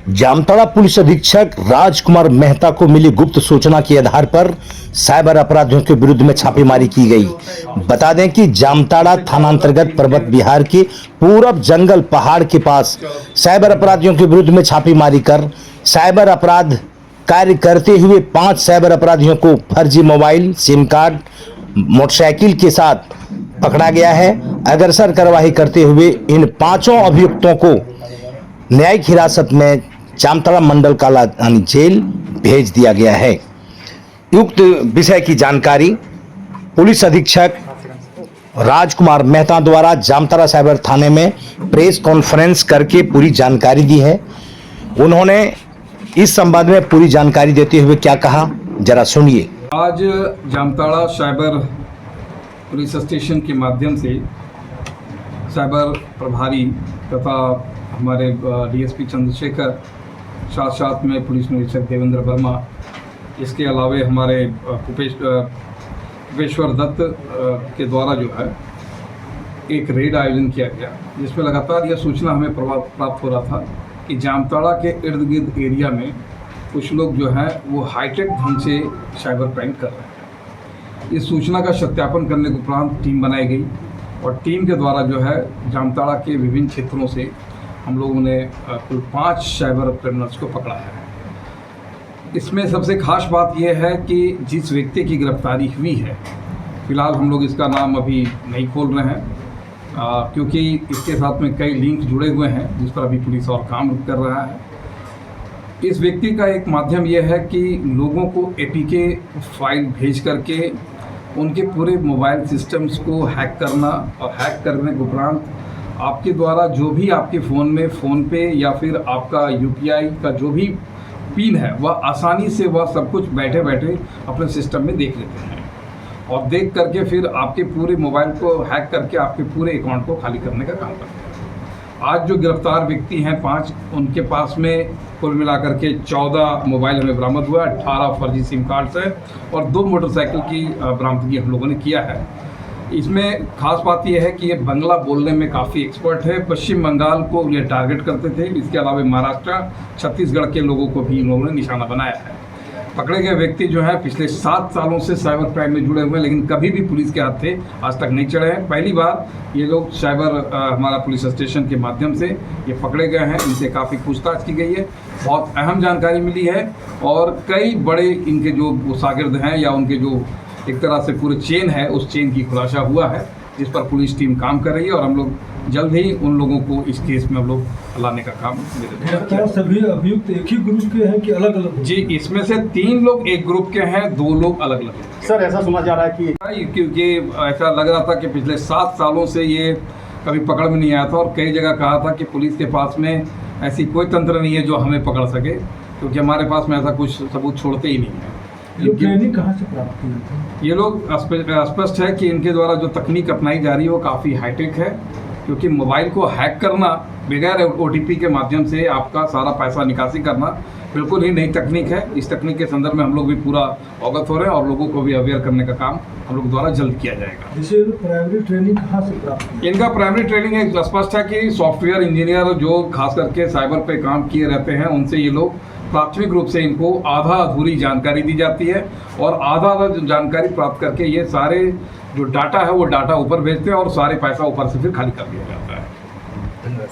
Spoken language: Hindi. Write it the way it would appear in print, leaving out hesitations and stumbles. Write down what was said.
जामताड़ा पुलिस अधीक्षक राजकुमार मेहता को मिली गुप्त सूचना के आधार पर साइबर अपराधियों के विरुद्ध में छापेमारी की गई। बता दें कि जामताड़ा थाना अंतर्गत पर्वत बिहार के पूरब जंगल पहाड़ के पास साइबर अपराधियों के विरुद्ध में छापेमारी कर साइबर अपराध कार्य करते हुए 5 साइबर अपराधियों को फर्जी मोबाइल, सिम कार्ड, मोटरसाइकिल के साथ पकड़ा गया है। अग्रसर कार्रवाई करते हुए इन 5 अभियुक्तों को न्यायिक हिरासत में जामताड़ा मंडल कालाधानी जेल भेज दिया गया है। युक्त विषय की जानकारी पुलिस अधीक्षक राजकुमार मेहता द्वारा जामताड़ा साइबर थाने में प्रेस कॉन्फ्रेंस करके पूरी जानकारी दी है। उन्होंने इस संबंध में पूरी जानकारी देते हुए क्या कहा, जरा सुनिए। आज जामताड़ा साइबर पुलिस स्टेशन के माध्यम से साइबर प्रभारी तथा हमारे डीएसपी चंद्रशेखर, साथ में पुलिस निरीक्षक देवेंद्र वर्मा, इसके अलावे हमारे भूपेश्वर दत्त के द्वारा जो है एक रेड आयोजन किया गया, जिसमें लगातार यह सूचना हमें प्राप्त हो रहा था कि जामताड़ा के इर्द गिर्द एरिया में कुछ लोग जो हैं वो हाईटेक ढंग से साइबर क्राइम कर रहे हैं। इस सूचना का सत्यापन करने के उपरांत टीम बनाई गई और टीम के द्वारा जो है जामताड़ा के विभिन्न क्षेत्रों से हम लोगों ने कुल 5 साइबर क्रिमिनल्स को पकड़ा है। इसमें सबसे खास बात यह है कि जिस व्यक्ति की गिरफ्तारी हुई है, फिलहाल हम लोग इसका नाम अभी नहीं खोल रहे हैं क्योंकि इसके साथ में कई लिंक जुड़े हुए हैं जिस पर अभी पुलिस और काम कर रहा है। इस व्यक्ति का एक माध्यम यह है कि लोगों को एपीके फाइल भेज करके उनके पूरे मोबाइल सिस्टम्स को हैक करना और हैक करने के उपरांत आपके द्वारा जो भी आपके फ़ोन में फ़ोन पे या फिर आपका यूपीआई का जो भी पिन है वह आसानी से वह सब कुछ बैठे बैठे अपने सिस्टम में देख लेते हैं और देख करके फिर आपके पूरे मोबाइल को हैक करके आपके पूरे अकाउंट को खाली करने का काम करते हैं। आज जो गिरफ्तार व्यक्ति हैं 5, उनके पास में कुल मिलाकर के 14 मोबाइल हमें बरामद हुआ, 18 फर्जी सिम कार्ड्स हैं और 2 मोटरसाइकिल की बरामदगी हम लोगों ने किया है। इसमें खास बात यह है कि ये बंगला बोलने में काफ़ी एक्सपर्ट है। पश्चिम बंगाल को ये टारगेट करते थे, इसके अलावा महाराष्ट्र, छत्तीसगढ़ के लोगों को भी इन लोगों ने निशाना बनाया है। पकड़े गए व्यक्ति जो है पिछले 7 सालों से साइबर क्राइम में जुड़े हुए हैं, लेकिन कभी भी पुलिस के हाथ थे आज तक नहीं चढ़े हैं। पहली बार ये लोग साइबर हमारा पुलिस स्टेशन के माध्यम से ये पकड़े गए हैं। इनसे काफ़ी पूछताछ की गई है, बहुत अहम जानकारी मिली है और कई बड़े इनके जो शागिर्द हैं या उनके जो एक तरह से पूरे चेन है, उस चेन की खुलासा हुआ है, जिस पर पुलिस टीम काम कर रही है और हम लोग जल्द ही उन लोगों को इस केस में हम लोग लाने का काम क्या सभी अभियुक्त एक ही ग्रुप के हैं कि अलग अलग? जी, इसमें से 3 लोग एक ग्रुप के हैं, 2 लोग अलग अलग हैं। सर, ऐसा सुना जा रहा है कि क्योंकि ऐसा लग रहा था कि पिछले 7 सालों से ये कभी पकड़ में नहीं आया था और कई जगह कहा था कि पुलिस के पास में ऐसी कोई तंत्र नहीं है जो हमें पकड़ सके, क्योंकि हमारे पास में ऐसा कुछ सबूत छोड़ते ही नहीं है। ट्रेनिंग कहाँ से प्राप्त की? ये लोग स्पष्ट है कि इनके द्वारा जो तकनीक अपनाई जा रही है वो काफ़ी हाईटेक है, क्योंकि मोबाइल को हैक करना बगैर ओटीपी के माध्यम से आपका सारा पैसा निकासी करना बिल्कुल ही नई तकनीक है। इस तकनीक के संदर्भ में हम लोग भी पूरा अवगत हो रहे हैं और लोगों को भी अवेयर करने का काम हम लोग द्वारा जल्द किया जाएगा। इसे प्राइमरी ट्रेनिंग कहाँ से प्राप्त? इनका प्राइमरी ट्रेनिंग एक स्पष्ट है कि सॉफ्टवेयर इंजीनियर जो खास करके साइबर पे काम किए रहते हैं, उनसे ये लोग प्राथमिक रूप से इनको आधा अधूरी जानकारी दी जाती है और आधा जानकारी प्राप्त करके ये सारे जो डाटा है वो डाटा ऊपर भेजते हैं और सारे पैसा ऊपर से फिर खाली कर दिया जाता है। धन्यवाद।